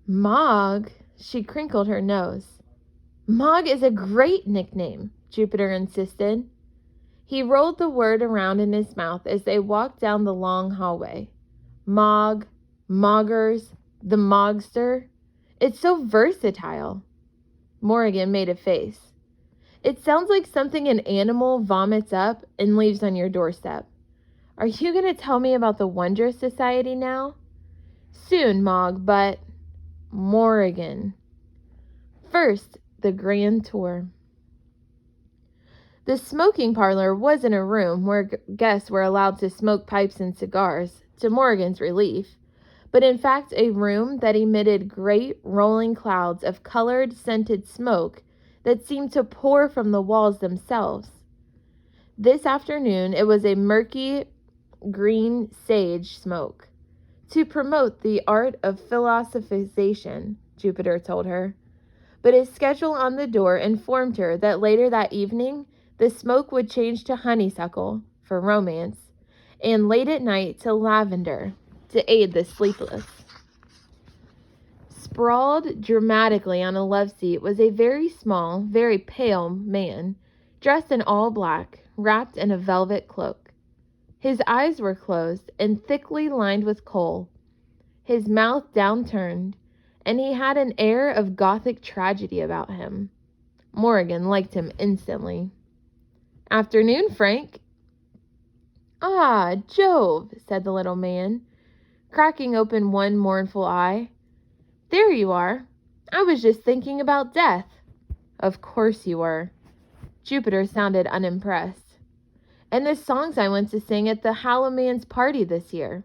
Mog? She crinkled her nose. Mog is a great nickname, Jupiter insisted. He rolled the word around in his mouth as they walked down the long hallway. Mog, Moggers, the Mogster. It's so versatile. Morrigan made a face. It sounds like something an animal vomits up and leaves on your doorstep. Are you going to tell me about the Wondrous Society now? Soon, Mog, but... Morrigan. First, the grand tour. The smoking parlor wasn't a room where guests were allowed to smoke pipes and cigars, to Morrigan's relief, but in fact a room that emitted great rolling clouds of colored, scented smoke that seemed to pour from the walls themselves. This afternoon it was a murky green sage smoke, to promote the art of philosophization, Jupiter told her. But his schedule on the door informed her that later that evening the smoke would change to honeysuckle, for romance, and late at night to lavender, to aid the sleepless. Sprawled dramatically on a love seat was a very small, very pale man, dressed in all black, wrapped in a velvet cloak. His eyes were closed and thickly lined with kohl, his mouth downturned, and he had an air of Gothic tragedy about him. Morrigan liked him instantly. Afternoon, Frank. Ah, Jove, said the little man, cracking open one mournful eye. There you are. I was just thinking about death. Of course you were. Jupiter sounded unimpressed. And the songs I went to sing at the Hallowman's party this year.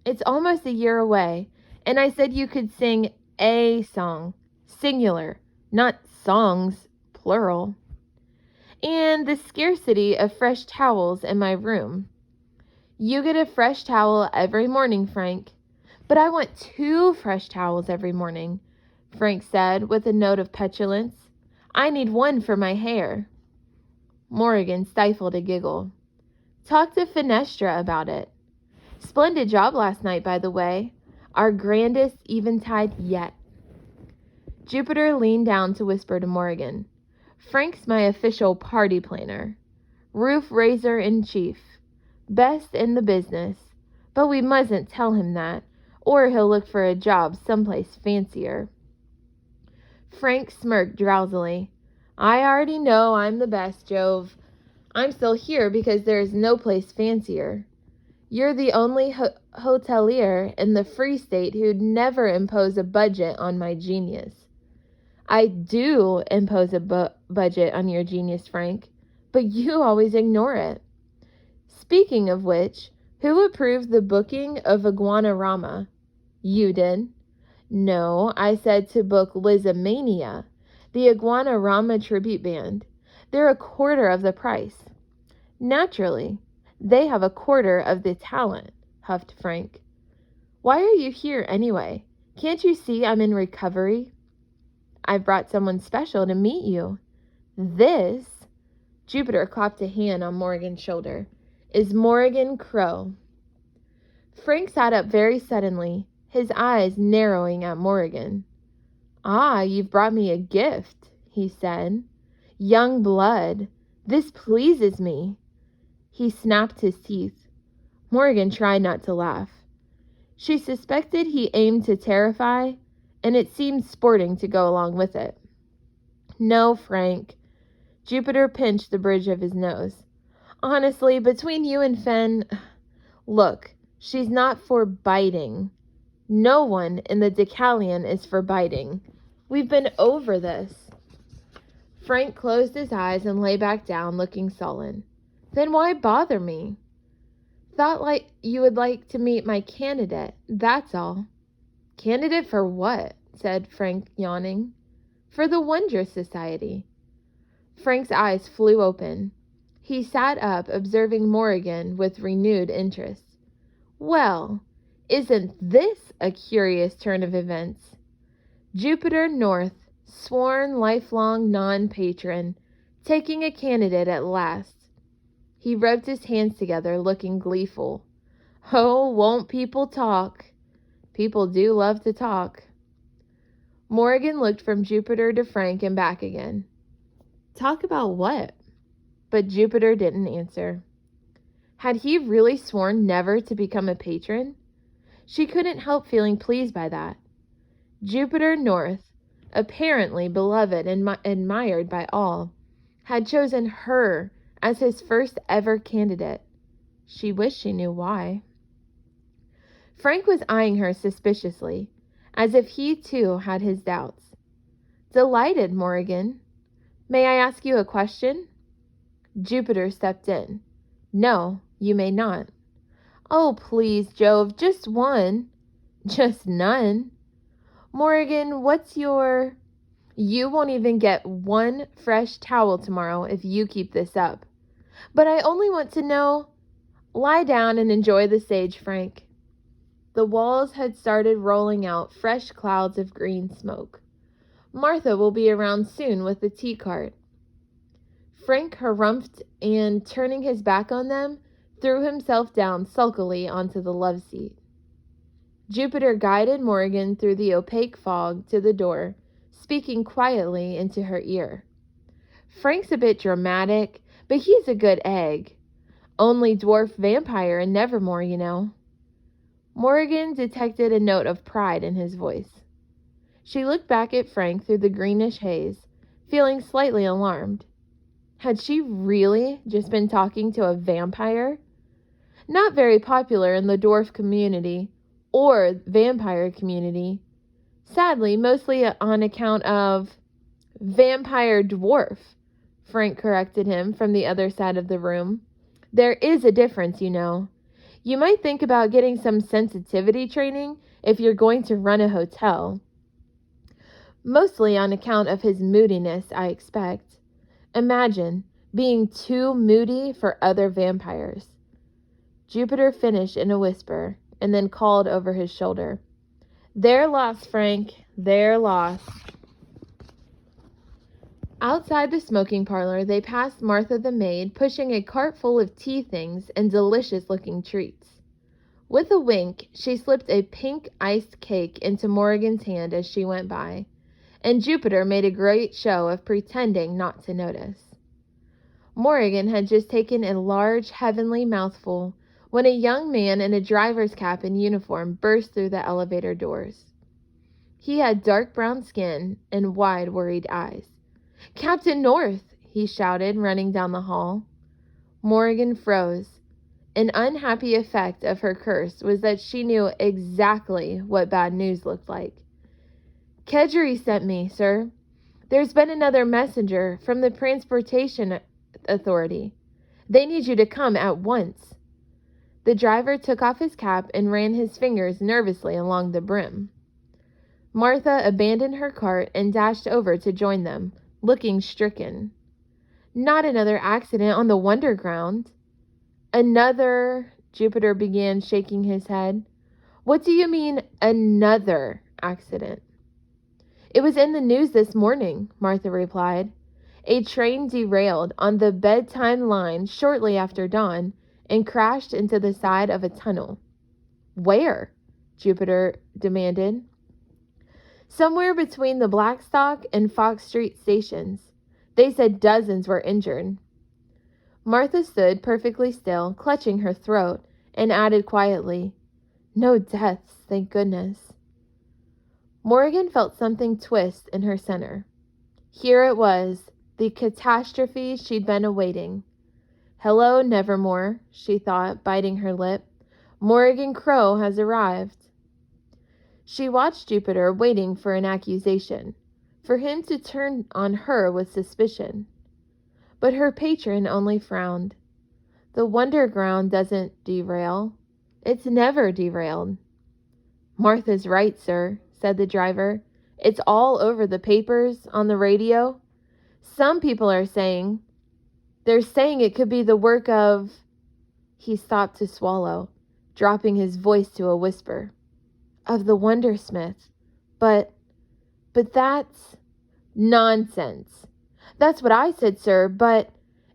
It's almost a year away, and I said you could sing a song, singular, not songs, plural. And the scarcity of fresh towels in my room. You get a fresh towel every morning, Frank. But I want 2 fresh towels every morning, Frank said with a note of petulance. I need 1 for my hair. Morrigan stifled a giggle. Talk to Fenestra about it. Splendid job last night, by the way. Our grandest eventide yet. Jupiter leaned down to whisper to Morrigan. Frank's my official party planner. Roof raiser in chief. Best in the business. But we mustn't tell him that, or he'll look for a job someplace fancier. Frank smirked drowsily. I already know I'm the best, Jove. I'm still here because there is no place fancier. You're the only hotelier in the Free State who'd never impose a budget on my genius. I do impose a budget on your genius, Frank, but you always ignore it. Speaking of which, who approved the booking of Iguanarama? You did. No, I said to book Lizamania, the Iguanarama tribute band. They're 1/4 of the price. Naturally, they have 1/4 of the talent, huffed Frank. Why are you here anyway? Can't you see I'm in recovery? I've brought someone special to meet you. This, Jupiter clapped a hand on Morrigan's shoulder, is Morrigan Crow. Frank sat up very suddenly, his eyes narrowing at Morrigan. Ah, you've brought me a gift, he said. Young blood. This pleases me. He snapped his teeth. Morrigan tried not to laugh. She suspected he aimed to terrify, and it seemed sporting to go along with it. No, Frank. Jupiter pinched the bridge of his nose. Honestly, between you and Fen, look, she's not for biting. No one in the Decalion is for biting. We've been over this. Frank closed his eyes and lay back down, looking sullen. Then why bother me? Thought like you would like to meet my candidate, that's all. Candidate for what? Said Frank, yawning. For the Wondrous Society. Frank's eyes flew open. He sat up, observing Morrigan with renewed interest. Well, isn't this a curious turn of events? Jupiter North, sworn lifelong non-patron, taking a candidate at last. He rubbed his hands together, looking gleeful. Oh, won't people talk? People do love to talk. Morgan looked from Jupiter to Frank and back again. Talk about what? But Jupiter didn't answer. Had he really sworn never to become a patron? She couldn't help feeling pleased by that. Jupiter North, apparently beloved and admired by all, had chosen her as his first ever candidate. She wished she knew why. Frank was eyeing her suspiciously, as if he too had his doubts. Delighted, Morgan. May I ask you a question? Jupiter stepped in. No, you may not. Oh, please, Jove, just one. Just none. Morgan, what's your... You won't even get one fresh towel tomorrow if you keep this up. But I only want to know... Lie down and enjoy the sage, Frank. The walls had started rolling out fresh clouds of green smoke. Martha will be around soon with the tea cart. Frank harumphed and, turning his back on them, threw himself down sulkily onto the love seat. Jupiter guided Morgan through the opaque fog to the door, speaking quietly into her ear. Frank's a bit dramatic, but he's a good egg. Only dwarf vampire in Nevermoor, you know. Morgan detected a note of pride in his voice. She looked back at Frank through the greenish haze, feeling slightly alarmed. Had she really just been talking to a vampire? Not very popular in the dwarf community, or vampire community. Sadly, mostly on account of vampire dwarf, Frank corrected him from the other side of the room. There is a difference, you know. You might think about getting some sensitivity training if you're going to run a hotel. Mostly on account of his moodiness, I expect. Imagine being too moody for other vampires. Jupiter finished in a whisper and then called over his shoulder. Their loss, Frank. Their loss. Outside the smoking parlor, they passed Martha the maid, pushing a cart full of tea things and delicious-looking treats. With a wink, she slipped a pink iced cake into Morgan's hand as she went by, and Jupiter made a great show of pretending not to notice. Morgan had just taken a large, heavenly mouthful when a young man in a driver's cap and uniform burst through the elevator doors. He had dark brown skin and wide, worried eyes. "Captain North!" he shouted, running down the hall. Morgan froze. An unhappy effect of her curse was that she knew exactly what bad news looked like. "Kedgery sent me, sir. There's been another messenger from the Transportation Authority. They need you to come at once." The driver took off his cap and ran his fingers nervously along the brim. Martha abandoned her cart and dashed over to join them, looking stricken. Not another accident on the Wonderground. Another, Jupiter began, shaking his head. What do you mean, another accident? It was in the news this morning, Martha replied. A train derailed on the bedtime line shortly after dawn and crashed into the side of a tunnel. Where? Jupiter demanded. Somewhere between the Blackstock and Fox Street stations. They said dozens were injured. Martha stood perfectly still, clutching her throat, and added quietly, "No deaths, thank goodness." Morgan felt something twist in her center. Here it was, the catastrophe she'd been awaiting. Hello, Nevermoor, she thought, biting her lip. Morgan Crow has arrived. She watched Jupiter, waiting for an accusation, for him to turn on her with suspicion. But her patron only frowned. The Wonderground doesn't derail. It's never derailed. Martha's right, sir, said the driver. It's all over the papers, on the radio. Some people are saying... They're saying it could be the work of... He stopped to swallow, dropping his voice to a whisper. Of the Wondersmith. But that's... Nonsense. That's what I said, sir, but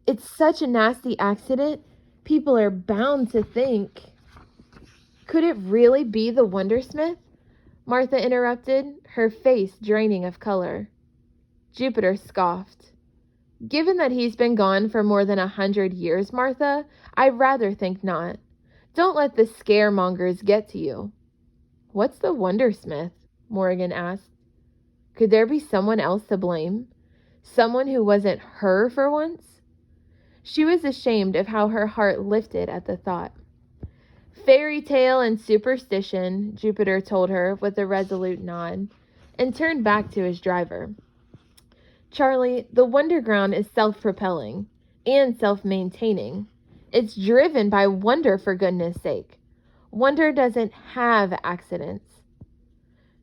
it's such a nasty accident, people are bound to think. Could it really be the Wondersmith? Martha interrupted, her face draining of color. Jupiter scoffed. Given that he's been gone for more than 100 years, Martha, I'd rather think not. Don't let the scaremongers get to you. What's the wondersmith? Morgan asked. Could there be someone else to blame? Someone who wasn't her for once? She was ashamed of how her heart lifted at the thought. Fairy tale and superstition, Jupiter told her with a resolute nod, and turned back to his driver. Charlie, the Wonderground is self-propelling and self-maintaining. It's driven by wonder, for goodness sake. Wonder doesn't have accidents.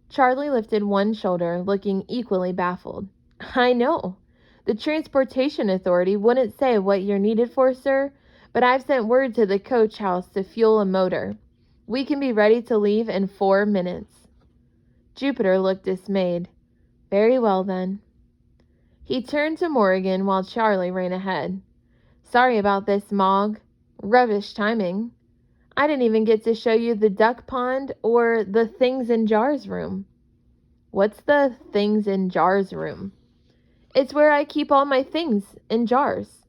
Charlie lifted one shoulder, looking equally baffled. I know. The Transportation Authority wouldn't say what you're needed for, sir, but I've sent word to the coach house to fuel a motor. We can be ready to leave in 4 minutes. Jupiter looked dismayed. Very well, then. He turned to Morgan while Charlie ran ahead. Sorry about this, Mog. Rubbish timing. I didn't even get to show you the duck pond or the things in jars room. What's the things in jars room? It's where I keep all my things in jars.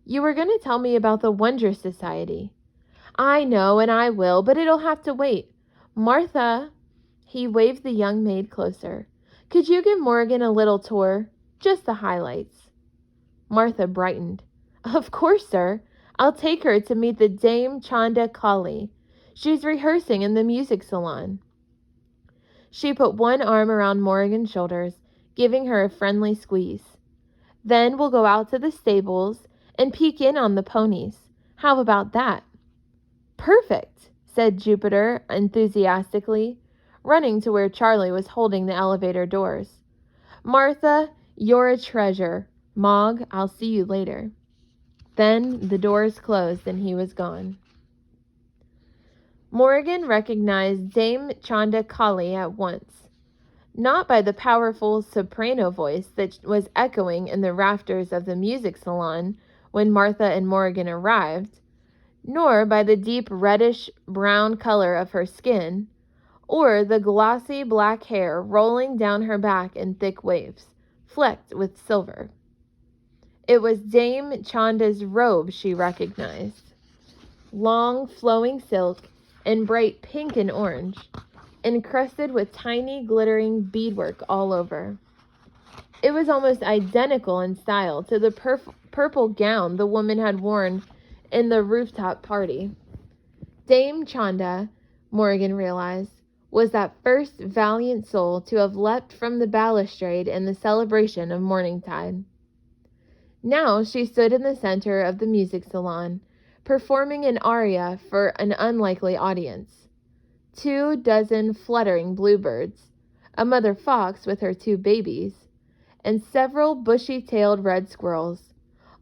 You were going to tell me about the Wonder Society. I know, and I will, but it'll have to wait. Martha, he waved the young maid closer. Could you give Morgan a little tour? Just the highlights. Martha brightened. Of course, sir. I'll take her to meet the Dame Chanda Kali. She's rehearsing in the music salon. She put one arm around Morgan's shoulders, giving her a friendly squeeze. Then we'll go out to the stables and peek in on the ponies. How about that? Perfect, said Jupiter enthusiastically, running to where Charlie was holding the elevator doors. Martha, you're a treasure. Mog, I'll see you later. Then the doors closed and he was gone. Morgan recognized Dame Chanda Kali at once, not by the powerful soprano voice that was echoing in the rafters of the music salon when Martha and Morgan arrived, nor by the deep reddish-brown color of her skin, or the glossy black hair rolling down her back in thick waves, flecked with silver. It was Dame Chanda's robe she recognized. Long, flowing silk in bright pink and orange, encrusted with tiny, glittering beadwork all over. It was almost identical in style to the purple gown the woman had worn in the rooftop party. Dame Chanda, Morgan realized, was that first valiant soul to have leapt from the balustrade in the celebration of Morningtide. Now she stood in the center of the music salon, performing an aria for an unlikely audience. 24 fluttering bluebirds, a mother fox with her 2 babies, and several bushy-tailed red squirrels,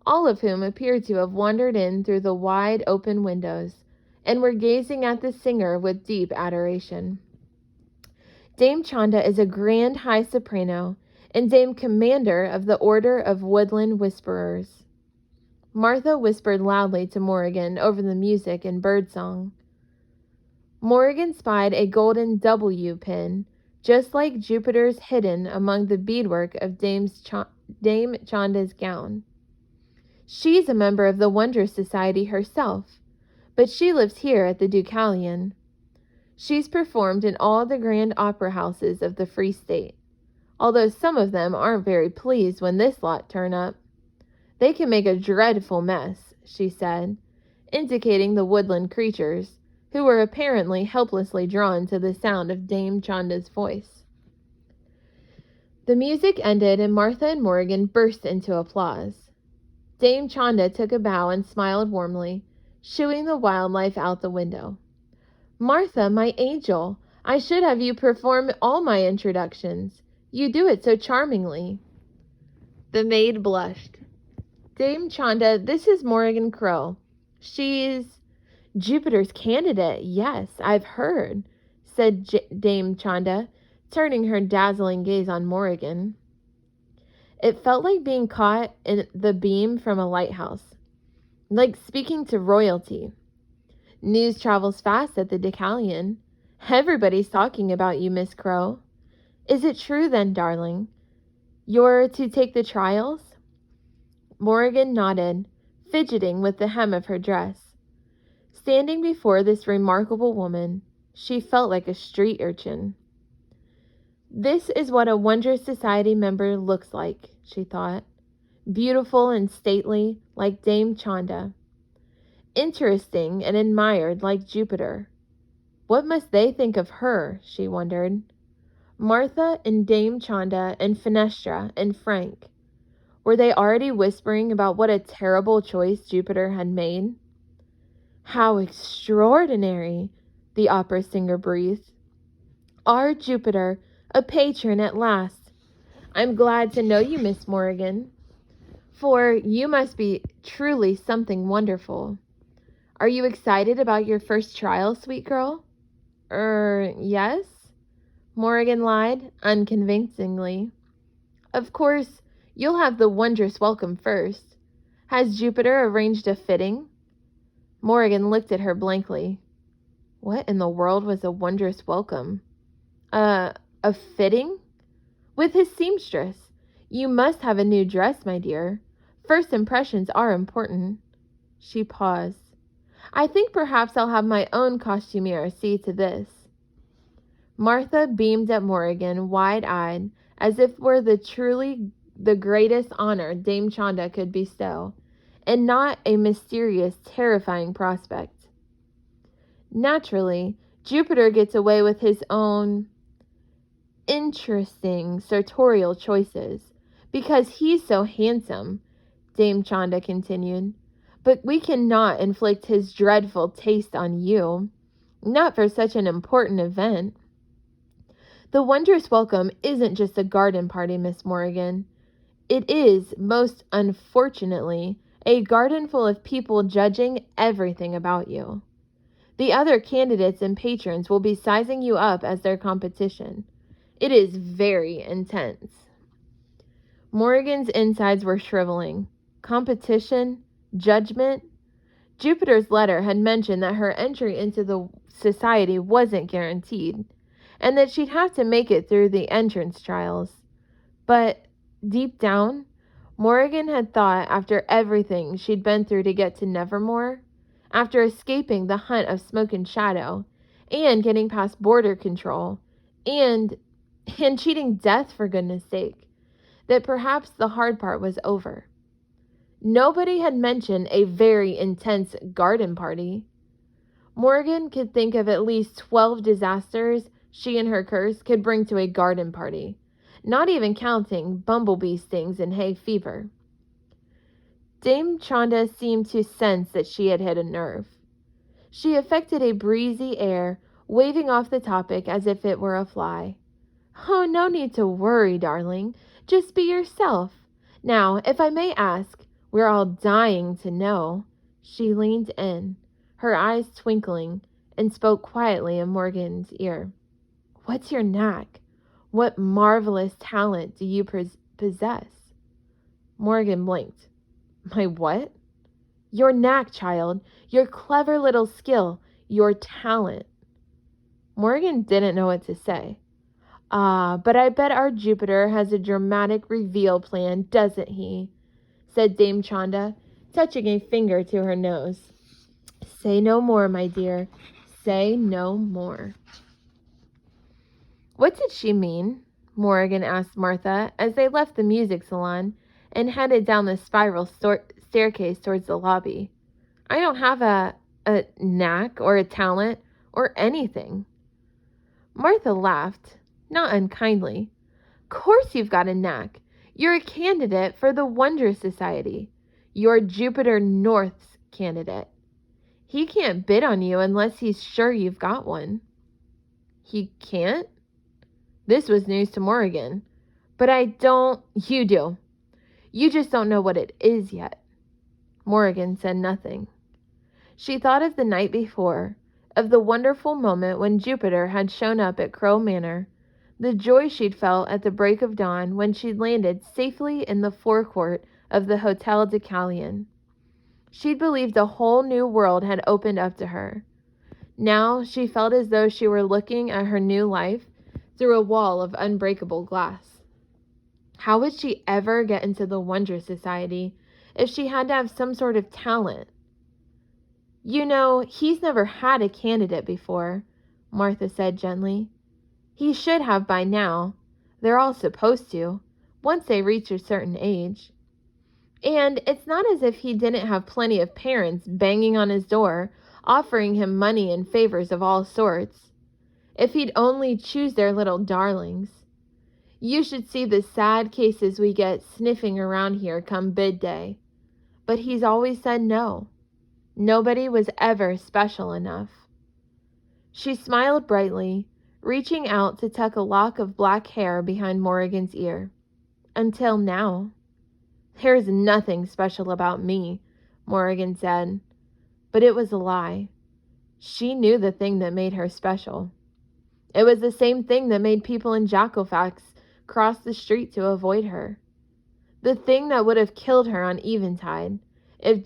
all of whom appeared to have wandered in through the wide open windows and were gazing at the singer with deep adoration. Dame Chanda is a grand high soprano and Dame Commander of the Order of Woodland Whisperers. Martha whispered loudly to Morgan over the music and birdsong. Morgan spied a golden W pin, just like Jupiter's hidden among the beadwork of Dame Chanda's gown. She's a member of the Wonder Society herself, but she lives here at the Deucalion. She's performed in all the grand opera houses of the Free State, although some of them aren't very pleased when this lot turn up. They can make a dreadful mess, she said, indicating the woodland creatures, who were apparently helplessly drawn to the sound of Dame Chanda's voice. The music ended and Martha and Morgan burst into applause. Dame Chanda took a bow and smiled warmly, shooing the wildlife out the window. Martha, my angel, I should have you perform all my introductions. You do it so charmingly. The maid blushed. Dame Chanda, this is Morgan Crow. She's Jupiter's candidate, yes, I've heard, said Dame Chanda, turning her dazzling gaze on Morgan. It felt like being caught in the beam from a lighthouse, like speaking to royalty. News travels fast at the Deucalion. Everybody's talking about you, Miss Crow. Is it true then, darling? You're to take the trials? Morgan nodded, fidgeting with the hem of her dress. Standing before this remarkable woman, she felt like a street urchin. This is what a Wondrous Society member looks like, she thought. Beautiful and stately, like Dame Chanda. Interesting and admired, like Jupiter. What must they think of her, she wondered. Martha and Dame Chanda and Fenestra and Frank. Were they already whispering about what a terrible choice Jupiter had made? How extraordinary, the opera singer breathed. Our Jupiter, a patron at last. I'm glad to know you, Miss Morgan, for you must be truly something wonderful. Are you excited about your first trial, sweet girl? Yes? Morgan lied, unconvincingly. Of course, you'll have the wondrous welcome first. Has Jupiter arranged a fitting? Morgan looked at her blankly. What in the world was a wondrous welcome? A fitting? With his seamstress. You must have a new dress, my dear. First impressions are important. She paused. I think perhaps I'll have my own costumier see to this. Martha beamed at Morgan, wide-eyed, as if were truly the greatest honor Dame Chanda could bestow, and not a mysterious, terrifying prospect. Naturally, Jupiter gets away with his own interesting sartorial choices, because he's so handsome, Dame Chanda continued. But we cannot inflict his dreadful taste on you, not for such an important event. The wondrous welcome isn't just a garden party, Miss Morgan. It is, most unfortunately, a garden full of people judging everything about you. The other candidates and patrons will be sizing you up as their competition. It is very intense. Morgan's insides were shriveling. Competition? Judgment? Jupiter's letter had mentioned that her entry into the society wasn't guaranteed, and that she'd have to make it through the entrance trials. But, deep down, Morgan had thought after everything she'd been through to get to Nevermoor, after escaping the hunt of Smoke and Shadow, and getting past border control, and cheating death for goodness sake, that perhaps the hard part was over. Nobody had mentioned a very intense garden party. Morgan could think of at least 12 disasters she and her curse could bring to a garden party, not even counting bumblebee stings and hay fever. Dame Chanda seemed to sense that she had hit a nerve. She affected a breezy air, waving off the topic as if it were a fly. Oh, no need to worry, darling. Just be yourself. Now, if I may ask, we're all dying to know. She leaned in, her eyes twinkling, and spoke quietly in Morgan's ear. What's your knack? What marvelous talent do you possess? Morgan blinked. My what? Your knack, child. Your clever little skill. Your talent. Morgan didn't know what to say. But I bet our Jupiter has a dramatic reveal plan, doesn't he? Said Dame Chanda, touching a finger to her nose. Say no more, my dear. Say no more. What did she mean? Morgan asked Martha as they left the music salon and headed down the spiral staircase towards the lobby. I don't have a knack or a talent or anything. Martha laughed, not unkindly. Course you've got a knack. You're a candidate for the Wondrous Society. You're Jupiter North's candidate. He can't bid on you unless he's sure you've got one. He can't? This was news to Morgan. But you do. You just don't know what it is yet. Morgan said nothing. She thought of the night before, of the wonderful moment when Jupiter had shown up at Crow Manor, the joy she'd felt at the break of dawn when she'd landed safely in the forecourt of the Hotel Decalion. She'd believed a whole new world had opened up to her. Now she felt as though she were looking at her new life through a wall of unbreakable glass. How would she ever get into the Wonder Society if she had to have some sort of talent? You know, he's never had a candidate before, Martha said gently. He should have by now. They're all supposed to, once they reach a certain age. And it's not as if he didn't have plenty of parents banging on his door, offering him money and favors of all sorts. If he'd only choose their little darlings. You should see the sad cases we get sniffing around here come bid day. But he's always said no. Nobody was ever special enough. She smiled brightly, reaching out to tuck a lock of black hair behind Morrigan's ear. Until now. There's nothing special about me, Morrigan said. But it was a lie. She knew the thing that made her special. It was the same thing that made people in Jackofax cross the street to avoid her. The thing that would have killed her on Eventide if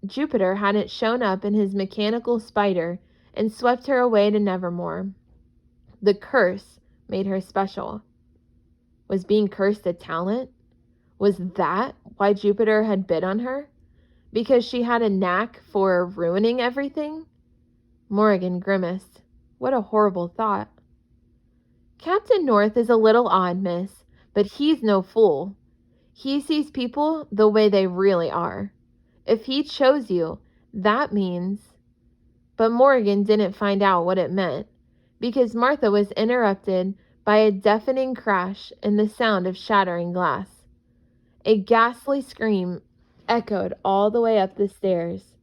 Jupiter hadn't shown up in his mechanical spider and swept her away to Nevermoor. The curse made her special. Was being cursed a talent? Was that why Jupiter had bid on her? Because she had a knack for ruining everything? Morrigan grimaced. What a horrible thought. Captain North is a little odd, miss, but he's no fool. He sees people the way they really are. If he chose you, that means... But Morrigan didn't find out what it meant, because Martha was interrupted by a deafening crash and the sound of shattering glass. A ghastly scream echoed all the way up the stairs.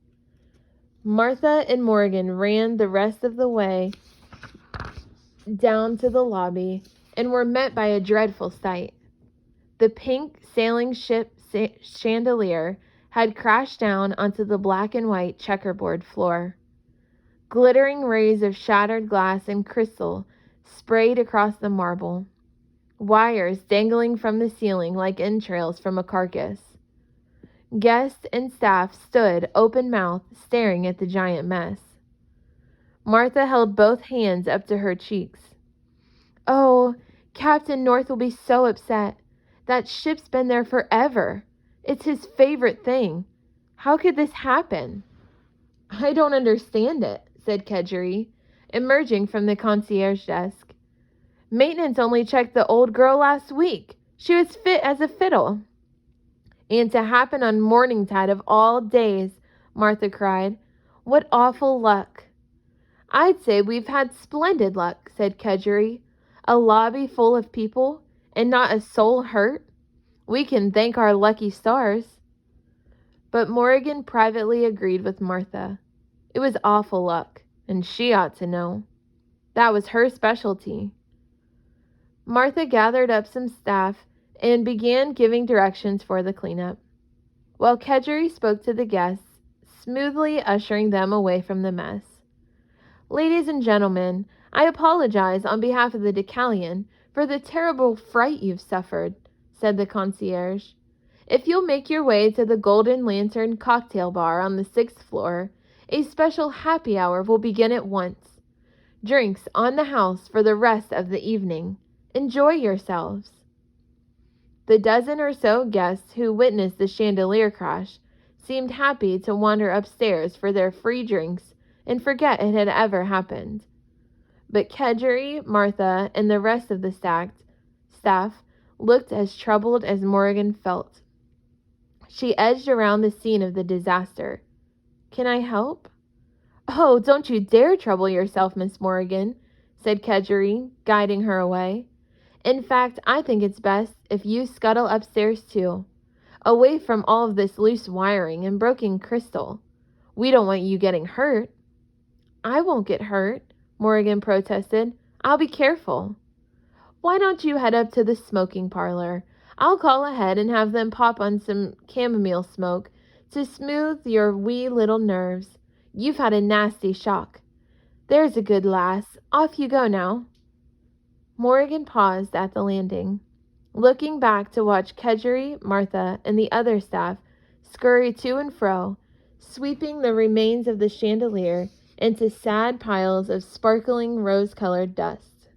Martha and Morrigan ran the rest of the way down to the lobby and were met by a dreadful sight. The pink sailing ship chandelier had crashed down onto the black and white checkerboard floor. Glittering rays of shattered glass and crystal sprayed across the marble, wires dangling from the ceiling like entrails from a carcass. Guests and staff stood open-mouthed, staring at the giant mess. Martha held both hands up to her cheeks. Oh, Captain North will be so upset. That ship's been there forever. It's his favorite thing. How could this happen? I don't understand it, said Kedgery, emerging from the concierge desk. Maintenance only checked the old girl last week. She was fit as a fiddle. And to happen on Morningtide of all days, Martha cried. What awful luck. I'd say we've had splendid luck, said Kedgery. A lobby full of people, and not a soul hurt. We can thank our lucky stars. But Morrigan privately agreed with Martha. It was awful luck, and she ought to know. That was her specialty. Martha gathered up some staff and began giving directions for the cleanup, while Kedgery spoke to the guests, smoothly ushering them away from the mess. Ladies and gentlemen, I apologize on behalf of the Decallion for the terrible fright you've suffered, said the concierge. If you'll make your way to the Golden Lantern cocktail bar on the 6th floor, a special happy hour will begin at once. Drinks on the house for the rest of the evening. Enjoy yourselves. The dozen or so guests who witnessed the chandelier crash seemed happy to wander upstairs for their free drinks and forget it had ever happened. But Kedgery, Martha, and the rest of the staff looked as troubled as Morrigan felt. She edged around the scene of the disaster. Can I help? Oh, don't you dare trouble yourself, Miss Morrigan, said Kedgery, guiding her away. In fact, I think it's best if you scuttle upstairs too, away from all of this loose wiring and broken crystal. We don't want you getting hurt. I won't get hurt, Morrigan protested. I'll be careful. Why don't you head up to the smoking parlor? I'll call ahead and have them pop on some chamomile smoke to smooth your wee little nerves. You've had a nasty shock. There's a good lass. Off you go now. Morrigan paused at the landing, looking back to watch Kedgery, Martha, and the other staff scurry to and fro, sweeping the remains of the chandelier into sad piles of sparkling rose-colored dust.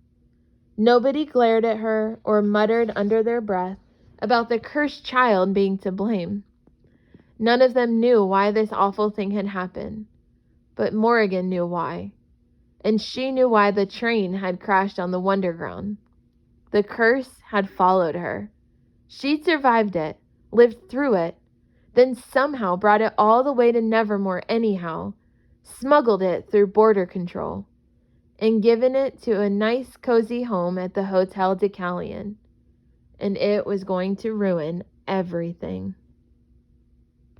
Nobody glared at her or muttered under their breath about the cursed child being to blame. None of them knew why this awful thing had happened, but Morrigan knew why. And she knew why the train had crashed on the Wonderground. The curse had followed her. She'd survived it, lived through it, then somehow brought it all the way to Nevermoor anyhow, smuggled it through border control, and given it to a nice cozy home at the Hotel Decalion. And it was going to ruin everything.